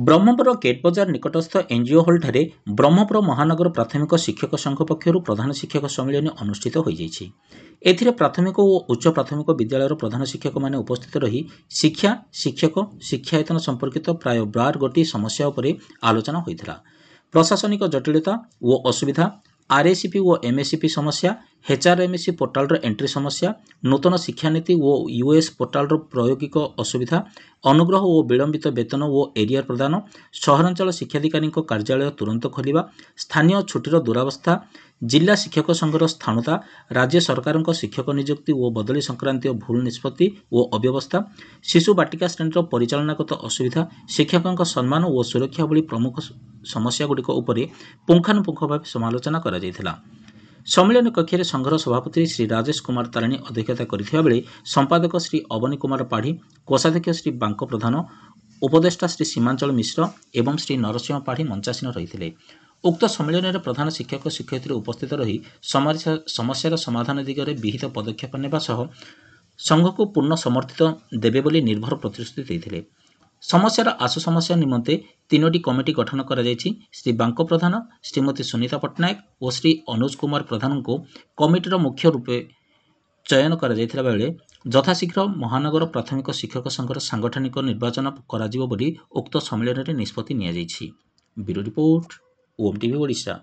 Brahmapur gate ବଜାର ନିକଟସ୍ଥ NGO ହଲ୍ଠାରେ Brahmapur ମହାନଗର ପ୍ରାଥମିକ ଶିକ୍ଷକ ସଂଘ ପକ୍ଷରୁ ପ୍ରଧାନ ଶିକ୍ଷକ ସମ୍ମିଳନୀ ଅନୁଷ୍ଠିତ ହୋଇଯାଇଛି। ଏଥିରେ ପ୍ରାଥମିକ ଓ ଉଚ୍ଚ ପ୍ରାଥମିକ ବିଦ୍ୟାଳୟର ପ୍ରଧାନ ଶିକ୍ଷକମାନେ ଉପସ୍ଥିତ ରହି ଶିକ୍ଷା, ଶିକ୍ଷକ, ଶିକ୍ଷାୟତନ ସମ୍ପର୍କିତ ପ୍ରାୟ 12ଗୋଟି ସମସ୍ୟା ଉପରେ ଆଲୋଚନା ହୋଇଥିଲା। ପ୍ରଶାସନିକ ଜଟିଳତା ଓ ଅସୁବିଧା, ଆର୍ଏସିପି ଓ ଏମ୍ଏସିପି ସମସ୍ୟା, ଏଚ୍ଆର୍ଏମ୍ଏସି ପୋର୍ଟାଲର ଏଣ୍ଟ୍ରି ସମସ୍ୟା, ନୂତନ ଶିକ୍ଷାନୀତି ଓ ୟୁଏସ୍ ପୋର୍ଟାଲର ପ୍ରାୟୋଗିକ ଅସୁବିଧା, ଅନୁଗ୍ରହ ଓ ବିଳମ୍ବିତ ବେତନ ଓ ଏରିୟର ପ୍ରଦାନ, ସହରାଞ୍ଚଳ ଶିକ୍ଷାଧିକାରୀଙ୍କ କାର୍ଯ୍ୟାଳୟ ତୁରନ୍ତ ଖୋଲିବା, ସ୍ଥାନୀୟ ଛୁଟିର ଦୁରାବସ୍ଥା, ଜିଲ୍ଲା ଶିକ୍ଷକ ସଂଘର ସ୍ଥାଣୁତା, ରାଜ୍ୟ ସରକାରଙ୍କ ଶିକ୍ଷକ ନିଯୁକ୍ତି ଓ ବଦଳି ସଂକ୍ରାନ୍ତୀୟ ଭୁଲ ନିଷ୍ପତ୍ତି ଓ ଅବ୍ୟବସ୍ଥା, ଶିଶୁ ବାଟିକା ଶ୍ରେଣୀର ପରିଚାଳନାଗତ ଅସୁବିଧା, ଶିକ୍ଷକଙ୍କ ସମ୍ମାନ ଓ ସୁରକ୍ଷା ଭଳି ପ୍ରମୁଖ ସମସ୍ୟାଗୁଡ଼ିକ ଉପରେ ପୁଙ୍ଖାନୁପୁଙ୍ଖ ଭାବେ ସମାଲୋଚନା କରାଯାଇଥିଲା। ସମ୍ମିଳନୀ କକ୍ଷରେ ସଂଘର ସଭାପତି ଶ୍ରୀ ରାଜେଶ କୁମାର ତାରିଣୀ ଅଧ୍ୟକ୍ଷତା କରିଥିବା ବେଳେ ସମ୍ପାଦକ ଶ୍ରୀ ଅବନୀ କୁମାର ପାଢ଼ୀ, କୋଷାଧ୍ୟକ୍ଷ ଶ୍ରୀ ବାଙ୍କ ପ୍ରଧାନ, ଉପଦେଷ୍ଟା ଶ୍ରୀ ସୀମାଞ୍ଚଳ ମିଶ୍ର ଏବଂ ଶ୍ରୀ ନରସିଂହ ପାଢ଼ୀ ମଞ୍ଚାସୀନ ରହିଥିଲେ। ଉକ୍ତ ସମ୍ମିଳନୀରେ ପ୍ରଧାନ ଶିକ୍ଷକ ଶିକ୍ଷୟିତ୍ରୀ ଉପସ୍ଥିତ ରହି ସମସ୍ୟାର ସମାଧାନ ଦିଗରେ ବିହିତ ପଦକ୍ଷେପ ନେବା ସହ ସଂଘକୁ ପୂର୍ଣ୍ଣ ସମର୍ଥିତ ଦେବେ ବୋଲି ନିର୍ଭର ପ୍ରତିଶ୍ରୁତି ଦେଇଥିଲେ। ସମସ୍ୟାର ଆଶୁ ସମସ୍ୟା ନିମନ୍ତେ 3ଟି କମିଟି ଗଠନ କରାଯାଇଛି। ଶ୍ରୀ ବାଙ୍କ ପ୍ରଧାନ, ଶ୍ରୀମତୀ ସୁନିତା ପଟ୍ଟନାୟକ ଓ ଶ୍ରୀ ଅନୁଜ କୁମାର ପ୍ରଧାନଙ୍କୁ କମିଟିର ମୁଖ୍ୟ ରୂପେ ଚୟନ କରାଯାଇଥିବା ବେଳେ ଯଥାଶୀଘ୍ର ମହାନଗର ପ୍ରାଥମିକ ଶିକ୍ଷକ ସଂଘର ସାଂଗଠନିକ ନିର୍ବାଚନ କରାଯିବ ବୋଲି ଉକ୍ତ ସମ୍ମିଳନୀରେ ନିଷ୍ପତ୍ତି ନିଆଯାଇଛି। Bureau report, OM TV Odisha.